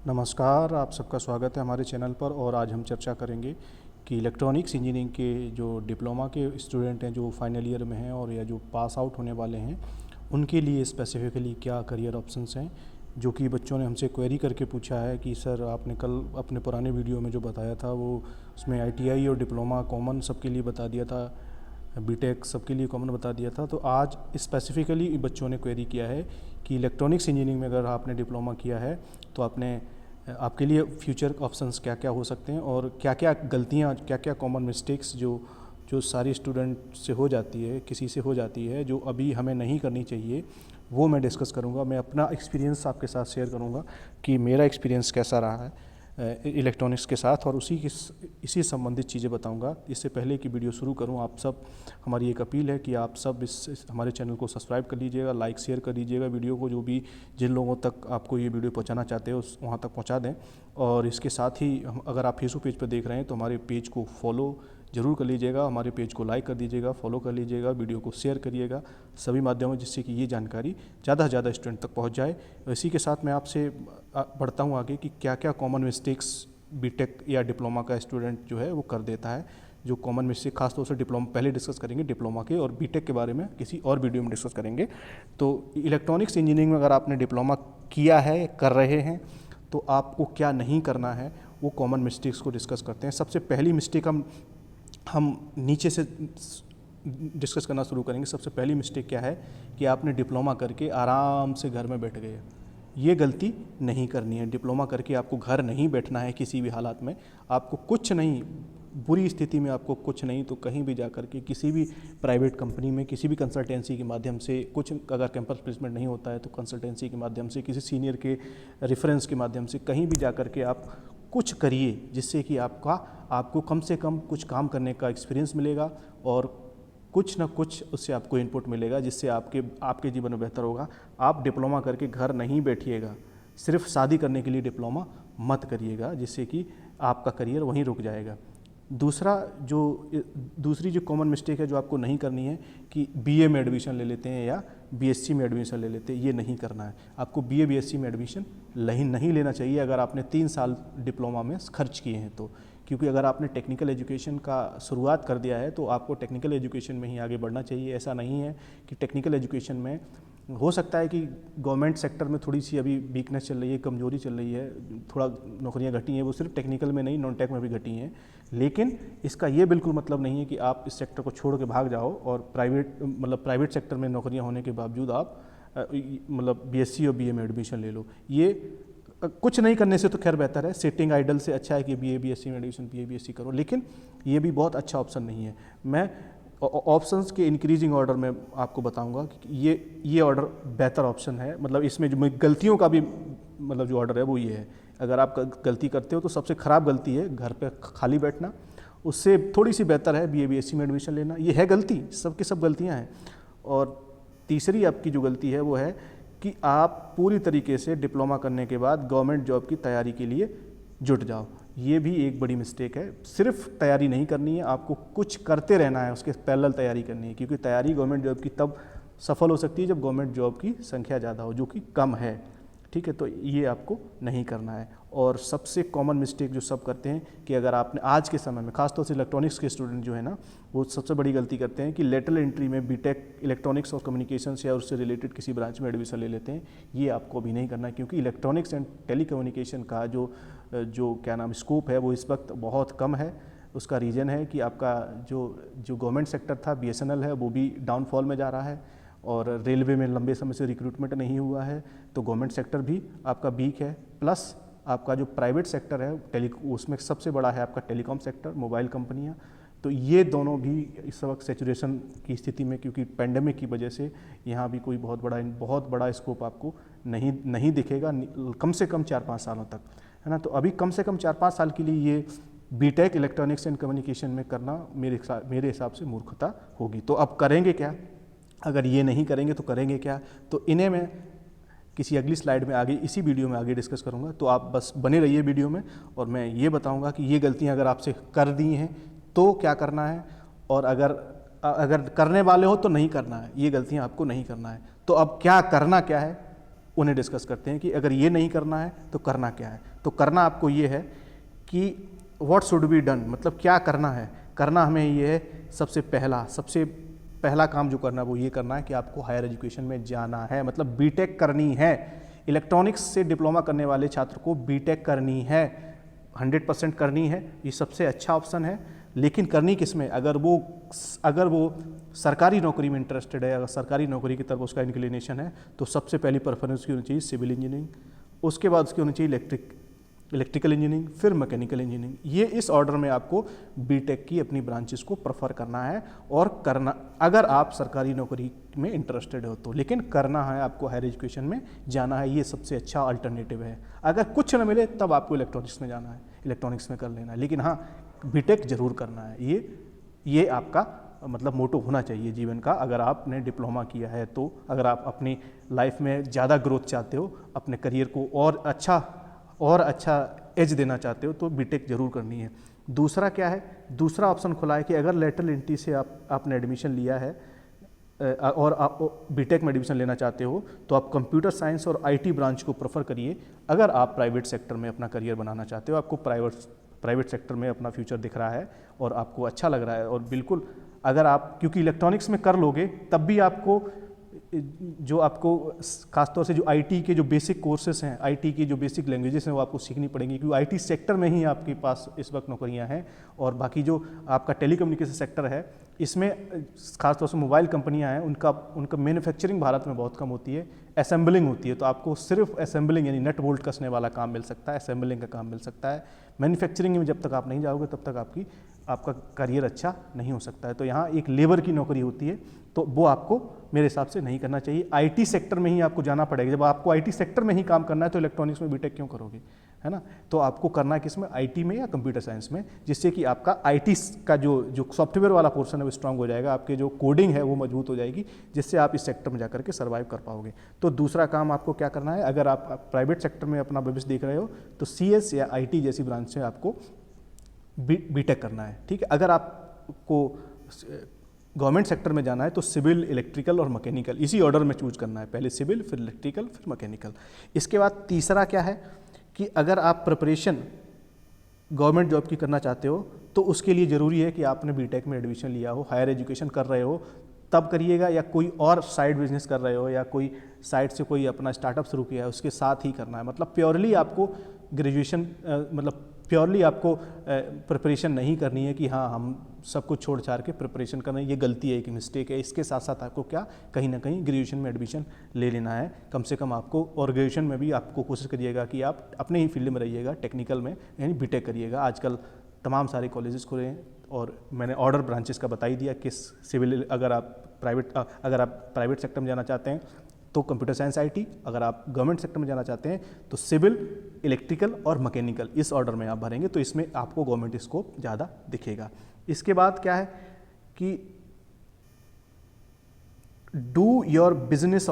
नमस्कार, आप सबका स्वागत है हमारे चैनल पर। और आज हम चर्चा करेंगे कि इलेक्ट्रॉनिक्स इंजीनियरिंग के जो डिप्लोमा के स्टूडेंट हैं, जो फाइनल ईयर में हैं और या जो पास आउट होने वाले हैं, उनके लिए स्पेसिफिकली क्या करियर ऑप्शंस हैं, जो कि बच्चों ने हमसे क्वेरी करके पूछा है कि सर आपने कल अपने पुराने वीडियो में जो बताया था वो उसमें ITI और डिप्लोमा कॉमन सबके लिए बता दिया था, बीटेक सबके लिए कॉमन बता दिया था। तो आज स्पेसिफिकली बच्चों ने क्वेरी किया है कि इलेक्ट्रॉनिक्स इंजीनियरिंग में अगर आपने डिप्लोमा किया है तो आपके लिए फ्यूचर ऑप्शंस क्या क्या हो सकते हैं और क्या क्या गलतियाँ, क्या क्या कॉमन मिस्टेक्स जो सारी स्टूडेंट से हो जाती है, किसी से हो जाती है, जो अभी हमें नहीं करनी चाहिए, वो मैं डिस्कस करूँगा। मैं अपना एक्सपीरियंस आपके साथ शेयर करूँगा कि मेरा एक्सपीरियंस कैसा रहा है इलेक्ट्रॉनिक्स के साथ, और इसी संबंधित चीज़ें बताऊंगा। इससे पहले कि वीडियो शुरू करूं, आप सब, हमारी एक अपील है कि आप सब हमारे चैनल को सब्सक्राइब कर लीजिएगा, लाइक शेयर कर दीजिएगा वीडियो को, जो भी जिन लोगों तक आपको ये वीडियो पहुंचाना चाहते हो वहां तक पहुंचा दें। और इसके साथ ही अगर आप फेसबुक पेज पर देख रहे हैं तो हमारे पेज को फॉलो ज़रूर कर लीजिएगा, हमारे पेज को लाइक कर दीजिएगा, फॉलो कर लीजिएगा, वीडियो को शेयर करिएगा सभी माध्यमों, जिससे कि ये जानकारी ज़्यादा से ज़्यादा स्टूडेंट तक पहुंच जाए। इसी के साथ मैं आपसे बढ़ता हूं आगे कि क्या क्या कॉमन मिस्टेक्स बीटेक या डिप्लोमा का स्टूडेंट जो है वो कर देता है। जो कॉमन मिस्टेक खासतौर से डिप्लोमा पहले डिस्कस करेंगे, डिप्लोमा के और बीटेक के बारे में किसी और वीडियो में डिस्कस करेंगे। तो इलेक्ट्रॉनिक्स इंजीनियरिंग में अगर आपने डिप्लोमा किया है, कर रहे हैं, तो आपको क्या नहीं करना है, वो कॉमन मिस्टेक्स को डिस्कस करते हैं। सबसे पहली मिस्टेक हम नीचे से डिस्कस करना शुरू करेंगे। सबसे पहली मिस्टेक क्या है कि आपने डिप्लोमा करके आराम से घर में बैठ गए। ये गलती नहीं करनी है। डिप्लोमा करके आपको घर नहीं बैठना है किसी भी हालात में। आपको कुछ नहीं, बुरी स्थिति में आपको कुछ नहीं तो कहीं भी जा कर के किसी भी प्राइवेट कंपनी में, किसी भी कंसल्टेंसी के माध्यम से, कुछ अगर कैंपस प्लेसमेंट नहीं होता है तो कंसल्टेंसी के माध्यम से, किसी सीनियर के रेफरेंस के माध्यम से, कहीं भी जा कर के आप कुछ करिए, जिससे कि आपको कम से कम कुछ काम करने का एक्सपीरियंस मिलेगा और कुछ ना कुछ उससे आपको इनपुट मिलेगा, जिससे आपके जीवन में बेहतर होगा। आप डिप्लोमा करके घर नहीं बैठिएगा, सिर्फ शादी करने के लिए डिप्लोमा मत करिएगा, जिससे कि आपका करियर वहीं रुक जाएगा। दूसरी जो कॉमन मिस्टेक है जो आपको नहीं करनी है कि BA में एडमिशन ले लेते हैं या BSc में एडमिशन ले लेते हैं। ये नहीं करना है। आपको BA BSc में एडमिशन नहीं लेना चाहिए अगर आपने 3 साल डिप्लोमा में खर्च किए हैं तो। क्योंकि अगर आपने टेक्निकल एजुकेशन का शुरुआत कर दिया है तो आपको टेक्निकल एजुकेशन में ही आगे बढ़ना चाहिए। ऐसा नहीं है कि टेक्निकल एजुकेशन में हो सकता है कि गवर्नमेंट सेक्टर में थोड़ी सी अभी वीकनेस चल रही है, कमजोरी चल रही है, थोड़ा नौकरियां घटी हैं, वो सिर्फ टेक्निकल में नहीं, नॉन टेक में भी घटी हैं। लेकिन इसका ये बिल्कुल मतलब नहीं है कि आप इस सेक्टर को छोड़ के भाग जाओ और प्राइवेट सेक्टर में नौकरियां होने के बावजूद आप BSc और BA में एडमिशन ले लो। ये कुछ नहीं करने से तो खैर बेहतर है। सिटिंग आइडल से अच्छा है कि BA BSc में एडमिशन BA BSc करो, लेकिन ये भी बहुत अच्छा ऑप्शन नहीं है। मैं ऑप्शंस के इंक्रीजिंग ऑर्डर में आपको बताऊंगा कि ये ऑर्डर बेहतर ऑप्शन है। मतलब इसमें जो गलतियों का भी जो ऑर्डर है वो ये है। अगर आप गलती करते हो तो सबसे ख़राब गलती है घर पे खाली बैठना, उससे थोड़ी सी बेहतर है BA BSc में एडमिशन लेना। ये है गलती, सबकी सब गलतियाँ हैं। और तीसरी आपकी जो गलती है वो है कि आप पूरी तरीके से डिप्लोमा करने के बाद गवर्नमेंट जॉब की तैयारी के लिए जुट जाओ। ये भी एक बड़ी मिस्टेक है। सिर्फ तैयारी नहीं करनी है, आपको कुछ करते रहना है, उसके पैरेलल तैयारी करनी है। क्योंकि तैयारी गवर्नमेंट जॉब की तब सफल हो सकती है जब गवर्नमेंट जॉब की संख्या ज़्यादा हो, जो कि कम है। ठीक है, तो ये आपको नहीं करना है। और सबसे कॉमन मिस्टेक जो सब करते हैं कि अगर आपने आज के समय में, खासतौर से इलेक्ट्रॉनिक्स के स्टूडेंट जो है ना, वो सबसे बड़ी गलती करते हैं कि लेटरल एंट्री में बीटेक इलेक्ट्रॉनिक्स और कम्युनिकेशंस या उससे रिलेटेड किसी ब्रांच में एडमिशन ले लेते हैं। ये आपको अभी नहीं करना, क्योंकि इलेक्ट्रॉनिक्स एंड टेलीकम्युनिकेशन का जो स्कोप है वो इस वक्त बहुत कम है। उसका रीज़न है कि आपका जो गवर्नमेंट सेक्टर था, BSNL है, वो भी डाउनफॉल में जा रहा है और रेलवे में लंबे समय से रिक्रूटमेंट नहीं हुआ है, तो गवर्नमेंट सेक्टर भी आपका वीक है। प्लस आपका जो प्राइवेट सेक्टर है उसमें सबसे बड़ा है आपका टेलीकॉम सेक्टर, मोबाइल कंपनियां। तो ये दोनों भी इस वक्त सैचुरेशन की स्थिति में, क्योंकि पेंडेमिक की वजह से यहाँ भी कोई बहुत बड़ा स्कोप आपको नहीं दिखेगा, कम से कम 4-5 सालों तक, है ना। तो अभी कम से कम 4-5 साल के लिए ये बीटेक इलेक्ट्रॉनिक्स एंड कम्युनिकेशन में करना मेरे हिसाब से मूर्खता होगी। तो अब करेंगे क्या? अगर ये नहीं करेंगे तो करेंगे क्या? तो इन्हें मैं किसी अगली स्लाइड में आगे, इसी वीडियो में आगे डिस्कस करूंगा। तो आप बस बने रहिए वीडियो में, और मैं ये बताऊंगा कि ये गलतियां अगर आपसे कर दी हैं तो क्या करना है, और अगर करने वाले हो तो नहीं करना है। ये गलतियां आपको नहीं करना है। तो अब क्या करना क्या है उन्हें डिस्कस करते हैं कि अगर ये नहीं करना है तो करना क्या है। तो करना आपको ये है कि व्हाट शुड बी डन, मतलब क्या करना है। करना हमें ये है, सबसे पहला काम जो करना है वो ये करना है कि आपको हायर एजुकेशन में जाना है, मतलब बीटेक करनी है। इलेक्ट्रॉनिक्स से डिप्लोमा करने वाले छात्र को बीटेक करनी है, 100% करनी है, ये सबसे अच्छा ऑप्शन है। लेकिन करनी किस में, अगर वो सरकारी नौकरी में इंटरेस्टेड है, अगर सरकारी नौकरी की तरफ उसका इंक्लिनेशन है, तो सबसे पहली प्रेफरेंस की होनी चाहिए सिविल इंजीनियरिंग, उसके बाद उसकी होनी चाहिए इलेक्ट्रिकल इंजीनियरिंग, फिर मैकेनिकल इंजीनियरिंग। ये इस ऑर्डर में आपको बीटेक की अपनी ब्रांचेस को प्रेफर करना है और करना, अगर आप सरकारी नौकरी में इंटरेस्टेड हो तो। लेकिन करना है आपको, हायर एजुकेशन में जाना है, ये सबसे अच्छा अल्टरनेटिव है। अगर कुछ न मिले तब आपको इलेक्ट्रॉनिक्स में जाना है, इलेक्ट्रॉनिक्स में कर लेना है, लेकिन हाँ बीटेक जरूर करना है। ये आपका मतलब मोटो होना चाहिए जीवन का। अगर आपने डिप्लोमा किया है तो, अगर आप अपनी लाइफ में ज़्यादा ग्रोथ चाहते हो, अपने करियर को और अच्छा एज देना चाहते हो, तो बीटेक जरूर करनी है। दूसरा क्या है, दूसरा ऑप्शन खुला है कि अगर लेटरल एंट्री से आपने एडमिशन लिया है और आप बीटेक में एडमिशन लेना चाहते हो, तो आप कंप्यूटर साइंस और आईटी ब्रांच को प्रेफर करिए। अगर आप प्राइवेट सेक्टर में अपना करियर बनाना चाहते हो, आपको प्राइवेट सेक्टर में अपना फ्यूचर दिख रहा है और आपको अच्छा लग रहा है, और बिल्कुल अगर आप, क्योंकि इलेक्ट्रॉनिक्स में कर लोगे तब भी आपको खासतौर से जो आईटी के जो बेसिक कोर्सेज हैं, आईटी की जो बेसिक लैंग्वेजेस हैं, वो आपको सीखनी पड़ेंगी, क्योंकि आईटी सेक्टर में ही आपके पास इस वक्त नौकरियां हैं। और बाकी जो आपका टेलीकम्युनिकेशन सेक्टर है, इसमें खासतौर से मोबाइल कंपनियां हैं, उनका मैन्युफैक्चरिंग भारत में बहुत कम होती है, असेंबलिंग होती है। तो आपको सिर्फ असेंबलिंग यानी नट बोल्ट कसने वाला काम मिल सकता है, असेंबलिंग का काम मिल सकता है। मैन्युफैक्चरिंग में जब तक आप नहीं जाओगे तब तक आपका करियर अच्छा नहीं हो सकता है। तो यहाँ एक लेबर की नौकरी होती है, तो वो आपको मेरे हिसाब से नहीं करना चाहिए। आईटी सेक्टर में ही आपको जाना पड़ेगा। जब आपको आईटी सेक्टर में ही काम करना है तो इलेक्ट्रॉनिक्स में बीटेक क्यों करोगे, है ना। तो आपको करना है किस में, आईटी में या कंप्यूटर साइंस में, जिससे कि आपका आईटी का जो सॉफ्टवेयर वाला पोर्शन है वो स्ट्रांग हो जाएगा, आपके जो कोडिंग है वो मजबूत हो जाएगी, जिससे आप इस सेक्टर में जाकर के सर्वाइव कर पाओगे। तो दूसरा काम आपको क्या करना है, अगर आप प्राइवेट सेक्टर में अपना भविष्य देख रहे हो तो सीएस या आईटी जैसी ब्रांच से आपको बीटेक करना है, ठीक है। अगर आपको गवर्नमेंट सेक्टर में जाना है तो सिविल, इलेक्ट्रिकल और मैकेनिकल, इसी ऑर्डर में चूज करना है, पहले सिविल, फिर इलेक्ट्रिकल, फिर मैकेनिकल। इसके बाद तीसरा क्या है कि अगर आप प्रिपरेशन गवर्नमेंट जॉब की करना चाहते हो तो उसके लिए ज़रूरी है कि आपने बीटेक में एडमिशन लिया हो, हायर एजुकेशन कर रहे हो तब करिएगा, या कोई और साइड बिजनेस कर रहे हो या कोई साइड से कोई अपना स्टार्टअप शुरू किया है उसके साथ ही करना है। मतलब प्योरली आपको ग्रेजुएशन प्योरली आपको प्रिपरेशन नहीं करनी है कि हाँ हम सब कुछ छोड़ छाड़ के प्रिपरेशन करना है, ये गलती है, एक मिस्टेक है। इसके साथ साथ आपको क्या, कहीं ना कहीं ग्रेजुएशन में एडमिशन ले लेना है कम से कम आपको, और ग्रेजुएशन में भी आपको कोशिश करिएगा कि आप अपने ही फील्ड में रहिएगा, टेक्निकल में, यानी बीटेक करिएगा। आजकल तमाम सारे कॉलेजेस खुले हैं और मैंने ऑर्डर ब्रांचेस का बता ही दिया कि सिविल, अगर आप प्राइवेट सेक्टर में जाना चाहते हैं तो कंप्यूटर साइंस आईटी, अगर आप गवर्नमेंट सेक्टर में जाना चाहते हैं तो सिविल, इलेक्ट्रिकल और मैकेनिकल, इस ऑर्डर में आप भरेंगे तो इसमें आपको गवर्नमेंट स्कोप ज़्यादा दिखेगा। इसके बाद क्या है कि do your business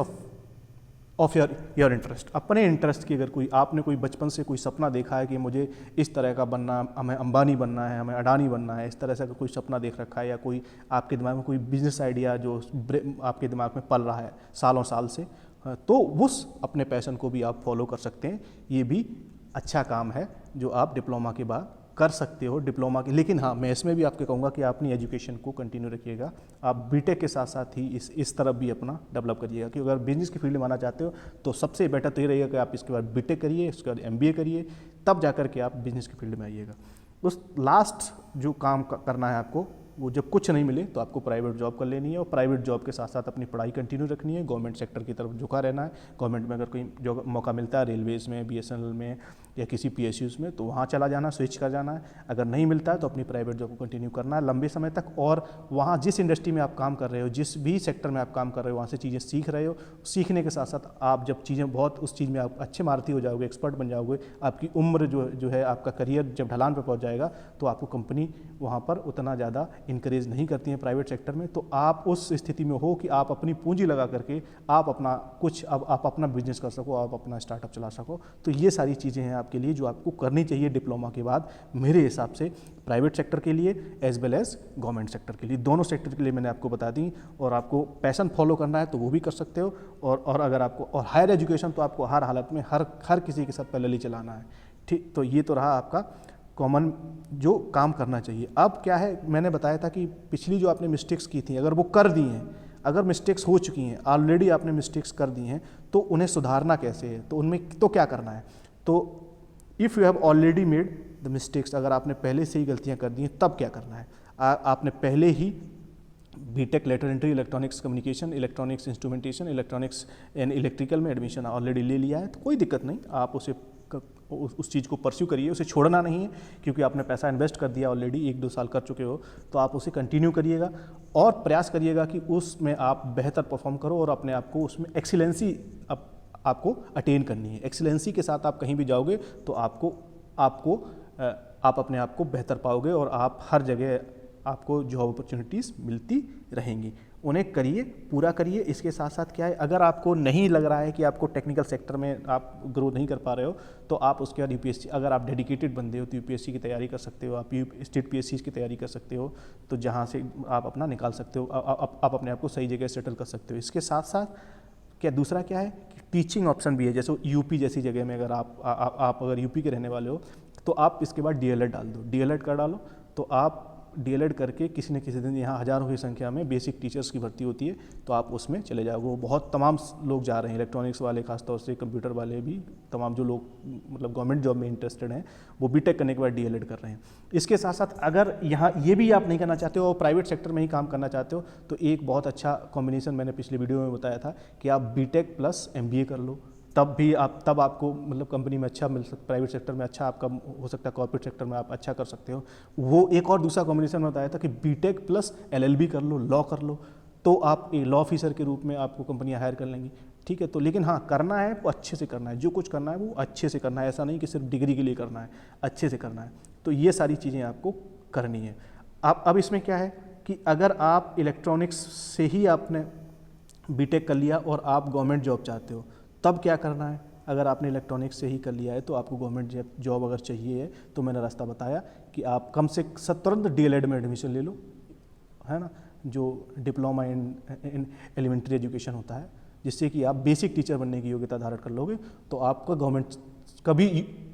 of your interest, अपने इंटरेस्ट की, अगर कोई आपने कोई बचपन से कोई सपना देखा है कि मुझे इस तरह का बनना, हमें अंबानी बनना है, हमें अडानी बनना है, इस तरह से अगर कोई सपना देख रखा है, या कोई आपके दिमाग में कोई बिजनेस आइडिया जो आपके दिमाग में पल रहा है सालों साल से, तो उस अपने पैशन को भी आप फॉलो कर सकते हैं। ये भी अच्छा काम है जो आप डिप्लोमा के बाद कर सकते हो, डिप्लोमा के। लेकिन हाँ, मैं इसमें भी आपको कहूँगा कि आप अपनी एजुकेशन को कंटिन्यू रखिएगा, आप बीटेक के साथ साथ ही इस तरफ भी अपना डेवलप करिएगा। कि अगर बिजनेस की फील्ड में आना चाहते हो तो सबसे बेटर तो ये रहेगा कि आप इसके बाद बीटेक करिए, उसके बाद एमबीए करिए, तब जा कर के आप बिजनेस की फील्ड में आइएगा। उस लास्ट जो काम करना है आपको, वो जब कुछ नहीं मिले तो आपको प्राइवेट जॉब कर लेनी है, और प्राइवेट जॉब के साथ साथ अपनी पढ़ाई कंटिन्यू रखनी है, गवर्नमेंट सेक्टर की तरफ झुका रहना है। गवर्नमेंट में अगर कोई जो मौका मिलता है रेलवेज़ में, बीएसएनएल में या किसी पीएसयूज़ में, तो वहाँ चला जाना, स्विच कर जाना है। अगर नहीं मिलता है तो अपनी प्राइवेट जॉब को कंटिन्यू करना है लंबे समय तक, और वहाँ जिस इंडस्ट्री में आप काम कर रहे हो, जिस भी सेक्टर में आप काम कर रहे हो, वहाँ से चीज़ें सीख रहे हो। सीखने के साथ साथ आप जब चीज़ें बहुत उस चीज़ में आप अच्छे मारती हो जाओगे, एक्सपर्ट बन जाओगे, आपकी उम्र जो है, आपका करियर जब ढलान पर पहुँच जाएगा तो आपको कंपनी वहाँ पर उतना ज़्यादा इंकरेज नहीं करती है प्राइवेट सेक्टर में। तो आप उस स्थिति में हो कि आप अपनी पूंजी लगा करके आप अपना बिजनेस कर सको, आप अपना स्टार्टअप चला सको। तो ये सारी चीज़ें हैं आपके लिए जो आपको करनी चाहिए डिप्लोमा के बाद, मेरे हिसाब से, प्राइवेट सेक्टर के लिए as well as government sector के लिए। दोनों सेक्टर के लिए मैंने आपको बता दी। और आपको पैशन फॉलो करना है तो वो भी कर सकते हो, और अगर आपको, और हायर एजुकेशन तो आपको हर हालत में हर किसी के साथ पैरेलली चलाना है, ठीक, तो ये तो रहा आपका कॉमन जो काम करना चाहिए। अब क्या है, मैंने बताया था कि पिछली जो आपने मिस्टेक्स की थी अगर वो कर दी हैं, अगर मिस्टेक्स हो चुकी हैं, ऑलरेडी आपने मिस्टेक्स कर दी हैं, तो उन्हें सुधारना कैसे है, तो उनमें तो क्या करना है। तो if you have already made the mistakes, अगर आपने पहले से ही गलतियां कर दी हैं तब क्या करना है। आपने पहले ही B Tech lateral entry electronics communication, electronics instrumentation, electronics and electrical में एडमिशन ऑलरेडी ले लिया है तो कोई दिक्कत नहीं, आप उस चीज़ को परस्यू करिए, उसे छोड़ना नहीं है, क्योंकि आपने पैसा इन्वेस्ट कर दिया ऑलरेडी, 1-2 साल कर चुके हो, तो आप उसे कंटिन्यू करिएगा और प्रयास करिएगा कि उसमें आप बेहतर परफॉर्म करो और अपने आप को उसमें एक्सीलेंसी आपको अटेन करनी है। एक्सीलेंसी के साथ आप कहीं भी जाओगे तो आप अपने आप को बेहतर पाओगे और आप हर जगह आपको जॉब अपॉर्चुनिटीज़ मिलती रहेंगी। उन्हें करिए, पूरा करिए। इसके साथ साथ क्या है, अगर आपको नहीं लग रहा है कि आपको टेक्निकल सेक्टर में आप ग्रो नहीं कर पा रहे हो, तो आप उसके बाद यूपीएससी, अगर आप डेडिकेटेड बंदे हो तो यूपीएससी की तैयारी कर सकते हो, आप स्टेट पीएससी की तैयारी कर सकते हो, तो जहाँ से आप अपना निकाल सकते हो, आप अपने आप को सही जगह सेटल कर सकते हो। इसके साथ साथ क्या दूसरा क्या है कि टीचिंग ऑप्शन भी है, जैसे यूपी जैसी जगह में अगर आप अगर यूपी के रहने वाले हो तो आप इसके बाद डीएलएड डाल दो, डीएलएड कर डालो, तो आप डीएलएड करके किसी न किसी दिन, यहाँ हज़ारों की संख्या में बेसिक टीचर्स की भर्ती होती है, तो आप उसमें चले जाओगे। वो बहुत तमाम लोग जा रहे हैं, इलेक्ट्रॉनिक्स वाले खासतौर से, कंप्यूटर वाले भी, तमाम जो लोग मतलब गवर्नमेंट जॉब में इंटरेस्टेड हैं वो बीटेक करने के बाद डीएलएड कर रहे हैं। इसके साथ साथ अगर यहाँ ये भी आप नहीं करना चाहते हो और प्राइवेट सेक्टर में ही काम करना चाहते हो, तो एक बहुत अच्छा कॉम्बिनेशन मैंने पिछले वीडियो में बताया था कि आप बीटेक प्लस एमबीए कर लो, तब आपको मतलब कंपनी में अच्छा मिल सकता, प्राइवेट सेक्टर में अच्छा आपका हो सकता है, कॉर्पोरेट सेक्टर में आप अच्छा कर सकते हो। वो एक और दूसरा कॉम्बिनेशन में बताया था कि बीटेक प्लस एलएलबी कर लो, लॉ कर लो, तो आप एक लॉ ऑफिसर के रूप में आपको कंपनियां हायर कर लेंगी। ठीक है, तो लेकिन हाँ, करना है वो अच्छे से करना है, जो कुछ करना है वो अच्छे से करना है, ऐसा नहीं कि सिर्फ डिग्री के लिए करना है, अच्छे से करना है। तो ये सारी चीज़ें आपको करनी है। अब इसमें क्या है कि अगर आप इलेक्ट्रॉनिक्स से ही आपने बीटेक कर लिया और आप गवर्नमेंट जॉब चाहते हो, तब क्या करना है। अगर आपने इलेक्ट्रॉनिक्स से ही कर लिया है तो आपको गवर्नमेंट जॉब अगर चाहिए है, तो मैंने रास्ता बताया कि आप कम से तुरंत डीएलएड में एडमिशन ले लो, है ना, जो डिप्लोमा इन एलिमेंट्री एजुकेशन होता है, जिससे कि आप बेसिक टीचर बनने की योग्यता धारण कर लोगे, तो आपका गवर्नमेंट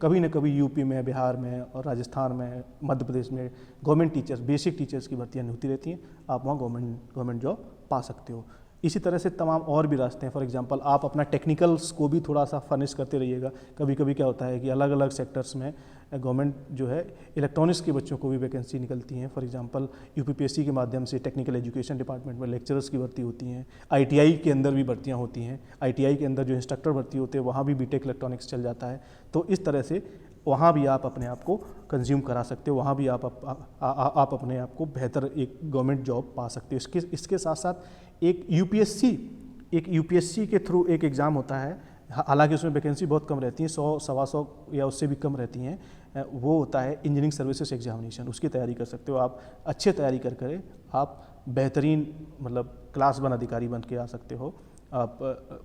कभी न कभी यूपी में, बिहार में और राजस्थान में, मध्य प्रदेश में गवर्नमेंट टीचर्स, बेसिक टीचर्स की भर्तियाँ होती रहती हैं, आप वहाँ गवर्नमेंट जॉब पा सकते हो। इसी तरह से तमाम और भी रास्ते हैं। फॉर एग्जांपल आप अपना टेक्निकल्स को भी थोड़ा सा फर्निश करते रहिएगा। कभी कभी क्या होता है कि अलग अलग सेक्टर्स में गवर्नमेंट जो है इलेक्ट्रॉनिक्स के बच्चों को भी वैकेंसी निकलती हैं। फॉर एग्जांपल यूपीपीएससी के माध्यम से टेक्निकल एजुकेशन डिपार्टमेंट में लेक्चरर्स की भर्ती होती हैं, आईटीआई के अंदर भी भर्तियाँ होती हैं, आईटीआई के अंदर जो इंस्ट्रक्टर भर्ती होते हैं वहाँ भी बीटेक इलेक्ट्रॉनिक्स चल जाता है। तो इस तरह से वहाँ भी आप अपने आप को कंज्यूम करा सकते हो, वहाँ भी आप अपने आप को बेहतर एक गवर्नमेंट जॉब पा सकते हो। इसके साथ साथ एक यूपीएससी के थ्रू एक एग्ज़ाम होता है, हालांकि उसमें वैकेंसी बहुत कम रहती है, 100, 125 या उससे भी कम रहती हैं। वो होता है इंजीनियरिंग सर्विसेज एग्जामिनेशन, उसकी तैयारी कर सकते हो आप। अच्छे तैयारी कर आप बेहतरीन मतलब क्लास 1 अधिकारी बन के आ सकते हो आप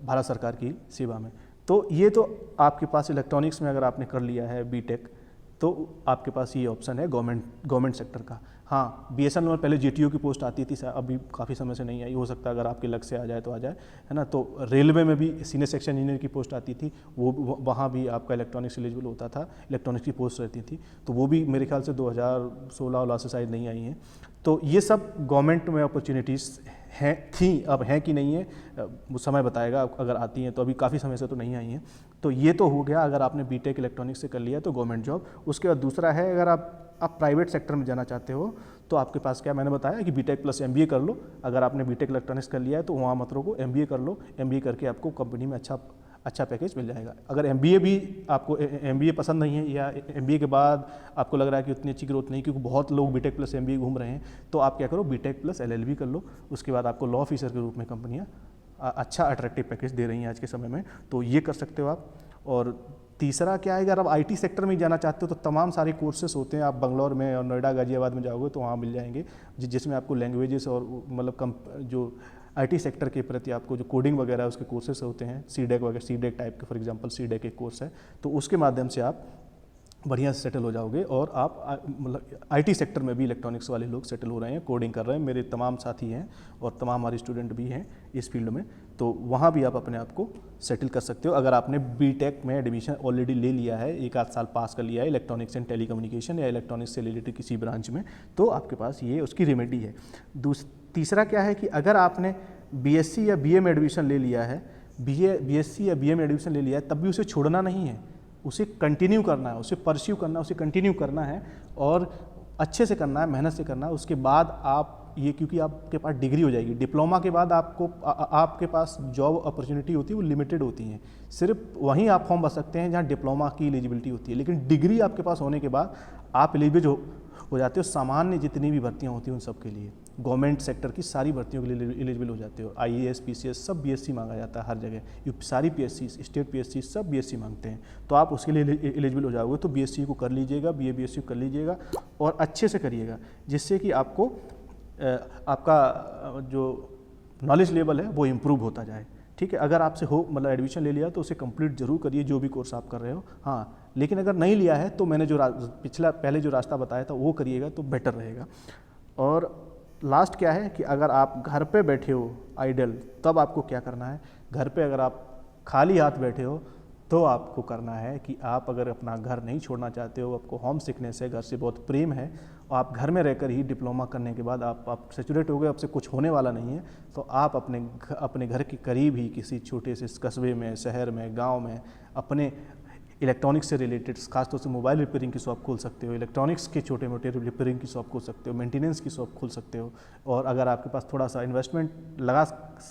भारत सरकार की सेवा में। तो ये तो आपके पास इलेक्ट्रॉनिक्स में अगर आपने कर लिया है बीटेक, तो आपके पास ये ऑप्शन है गवर्नमेंट सेक्टर का। हाँ, बीएसएनएल में पहले जीटीओ की पोस्ट आती थी, अभी काफ़ी समय से नहीं आई, हो सकता है अगर आपके लक से आ जाए तो आ जाए, है ना। तो रेलवे में भी सीनियर सेक्शन इंजीनियर की पोस्ट आती थी, वो वहाँ भी आपका इलेक्ट्रॉनिक्स एलिजिबल होता था, इलेक्ट्रॉनिक्स की पोस्ट रहती थी, तो वो भी मेरे ख्याल से 2016 से शायद नहीं आई हैं। तो ये सब गवर्नमेंट में अपॉर्चुनिटीज़ थी, अब हैं कि नहीं है वो समय बताएगा, अगर आती हैं तो। अभी काफ़ी समय से तो नहीं आई हैं। तो ये तो हो गया अगर आपने बीटेक इलेक्ट्रॉनिक्स से कर लिया तो गवर्नमेंट जॉब। उसके बाद दूसरा है, अगर आप प्राइवेट सेक्टर में जाना चाहते हो तो आपके पास क्या, मैंने बताया कि बीटेक प्लस एमबीए कर लो। अगर आपने बीटेक इलेक्ट्रॉनिक्स कर लिया है तो वहाँ मत रोको, एमबीए कर लो। एमबीए करके आपको कंपनी में अच्छा पैकेज मिल जाएगा। अगर एमबीए भी आपको एमबीए पसंद नहीं है, या एमबीए के बाद आपको लग रहा है कि उतनी अच्छी ग्रोथ नहीं, क्योंकि बहुत लोग बीटेक प्लस एमबीए घूम रहे हैं, तो आप क्या करो, बीटेक प्लस एलएलबी कर लो। उसके बाद आपको लॉ ऑफिसर के रूप में कंपनियाँ अच्छा अट्रैक्टिव पैकेज दे रही हैं आज के समय में, तो ये कर सकते हो आप। और तीसरा क्या है, अगर आप आईटी सेक्टर में जाना चाहते हो तो तमाम सारे कोर्सेस होते हैं। आप बंगलौर में और नोएडा गाजियाबाद में जाओगे तो वहाँ मिल जाएंगे, जिसमें आपको लैंग्वेजेस और मतलब जो आईटी सेक्टर के प्रति आपको जो कोडिंग वगैरह उसके कोर्सेस होते हैं, सीडेक वगैरह, सीडेक टाइप के, फॉर एग्जांपल सीडेक एक कोर्स है, तो उसके माध्यम से आप बढ़िया से सेटल हो जाओगे और आप मतलब आईटी सेक्टर में भी इलेक्ट्रॉनिक्स वाले लोग सेटल हो रहे हैं, कोडिंग कर रहे हैं, मेरे तमाम साथी हैं और तमाम हमारे स्टूडेंट भी हैं इस फील्ड में, तो वहाँ भी आप अपने आप को सेटल कर सकते हो। अगर आपने बीटेक में एडमिशन ऑलरेडी ले लिया है, 1 आध साल पास कर लिया है इलेक्ट्रॉनिक्स एंड टेलीकम्युनिकेशन या इलेक्ट्रॉनिक्स से रिलेटेड किसी ब्रांच में, तो आपके पास ये उसकी रेमेडी है। तीसरा क्या है कि अगर आपने बीएससी या बीए में एडमिशन ले लिया है, बीएससी या बीए में एडमिशन ले लिया है, तब भी उसे छोड़ना नहीं है, उसे कंटिन्यू करना है, उसे परस्यू करना है, उसे कंटिन्यू करना है और अच्छे से करना है, मेहनत से करना है। उसके बाद आप ये, क्योंकि आपके पास डिग्री हो जाएगी, डिप्लोमा के बाद आपको आपके पास जॉब अपॉर्चुनिटी होती है वो लिमिटेड होती हैं, सिर्फ वहीं आप फॉर्म भर सकते हैं जहाँ डिप्लोमा की एलिजिबिलिटी होती है, लेकिन डिग्री आपके पास होने के बाद आप एलिजिबल हो जाते हो सामान्य जितनी भी भर्तियाँ होती हैं उन सब के लिए, गवर्नमेंट सेक्टर की सारी भर्तियों के लिए एलिजिबल हो जाते हो। आईएएस पीसीएस सब बीएससी मांगा जाता है हर जगह, सारी पीएससी स्टेट पीएससी सब बीएससी मांगते हैं, तो आप उसके लिए एलिजिबल हो जाओगे। तो बीएससी को कर लीजिएगा, बीए बीएससी कर लीजिएगा और अच्छे से करिएगा, जिससे कि आपको आपका जो नॉलेज लेवल है वो इम्प्रूव होता जाए। ठीक है, अगर आपसे हो मतलब एडमिशन ले लिया तो उसे कंप्लीट जरूर करिए जो भी कोर्स आप कर रहे हो। हाँ, लेकिन अगर नहीं लिया है तो मैंने जो पहले जो रास्ता बताया था वो करिएगा तो बेटर रहेगा। और लास्ट क्या है कि अगर आप घर पे बैठे हो आइडल, तब आपको क्या करना है, घर पे अगर आप खाली हाथ बैठे हो तो आपको करना है कि आप अगर अपना घर नहीं छोड़ना चाहते हो, आपको होम सिकनेस है, घर से बहुत प्रेम है और आप घर में रहकर ही डिप्लोमा करने के बाद आप सेचुरेट हो गए, आपसे कुछ होने वाला नहीं है, तो आप अपने घर के करीब ही किसी छोटे से कस्बे में, शहर में, गांव में अपने इलेक्ट्रॉनिक्स से रिलेटेड खासतौर से मोबाइल रिपेयरिंग की शॉप खोल सकते हो, इलेक्ट्रॉनिक्स के छोटे मोटे रिपेयरिंग की शॉप खोल सकते हो, मेंटेनेंस की शॉप खोल सकते हो, और अगर आपके पास थोड़ा सा इन्वेस्टमेंट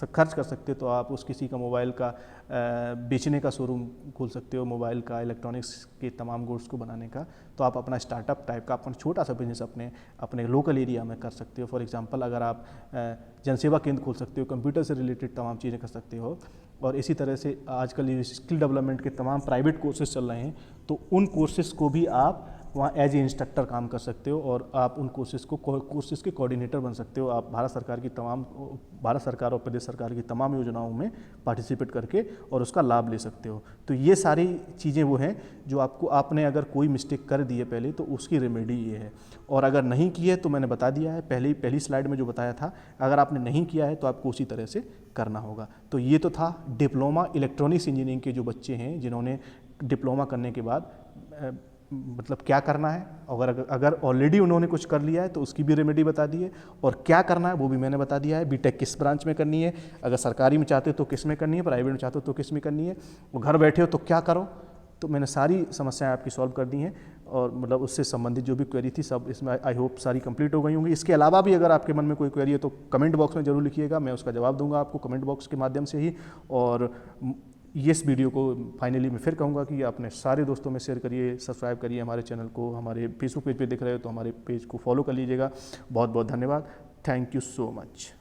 खर्च कर सकते हो तो आप उस किसी का मोबाइल का बेचने का शोरूम खोल सकते हो, मोबाइल का, इलेक्ट्रॉनिक्स के तमाम गुड्स को बनाने का। तो आप अपना स्टार्टअप टाइप का अपना छोटा सा बिजनेस अपने लोकल एरिया में कर सकते हो। फॉर एग्जांपल अगर आप जनसेवा केंद्र खोल सकते हो, कंप्यूटर से रिलेटेड तमाम चीज़ें कर सकते हो। और इसी तरह से आजकल ये स्किल डेवलपमेंट के तमाम प्राइवेट कोर्सेज चल रहे हैं, तो उन कोर्सेज को भी आप वहाँ एज ए इंस्ट्रक्टर काम कर सकते हो और आप उन कोर्सेज के कोऑर्डिनेटर बन सकते हो। आप भारत सरकार और प्रदेश सरकार की तमाम योजनाओं में पार्टिसिपेट करके और उसका लाभ ले सकते हो। तो ये सारी चीज़ें वो हैं जो आपने अगर कोई मिस्टेक कर दी है पहले तो उसकी रेमेडी ये है, और अगर नहीं की है तो मैंने बता दिया है पहली स्लाइड में जो बताया था। अगर आपने नहीं किया है तो आपको उसी तरह से करना होगा। तो ये तो था डिप्लोमा इलेक्ट्रॉनिक्स इंजीनियरिंग के जो बच्चे हैं जिन्होंने डिप्लोमा करने के बाद मतलब क्या करना है, और अगर ऑलरेडी उन्होंने कुछ कर लिया है तो उसकी भी रेमेडी बता दी है, और क्या करना है वो भी मैंने बता दिया है। बीटेक किस ब्रांच में करनी है, अगर सरकारी में चाहते हो तो किस में करनी है, प्राइवेट में चाहते हो तो किस में करनी है, और घर बैठे हो तो क्या करो। तो मैंने सारी समस्याएं आपकी सॉल्व कर दी हैं, और मतलब उससे संबंधित जो भी क्वेरी थी सब इसमें आई होप सारी कंप्लीट हो गई होंगी। इसके अलावा भी अगर आपके मन में कोई क्वेरी है तो कमेंट बॉक्स में ज़रूर लिखिएगा, मैं उसका जवाब दूंगा आपको कमेंट बॉक्स के माध्यम से ही। और इस वीडियो को फाइनली मैं फिर कहूँगा कि अपने सारे दोस्तों में शेयर करिए, सब्सक्राइब करिए हमारे चैनल को। हमारे फेसबुक पेज पे दिख रहे हो तो हमारे पेज को फॉलो कर लीजिएगा। बहुत बहुत धन्यवाद, थैंक यू सो मच।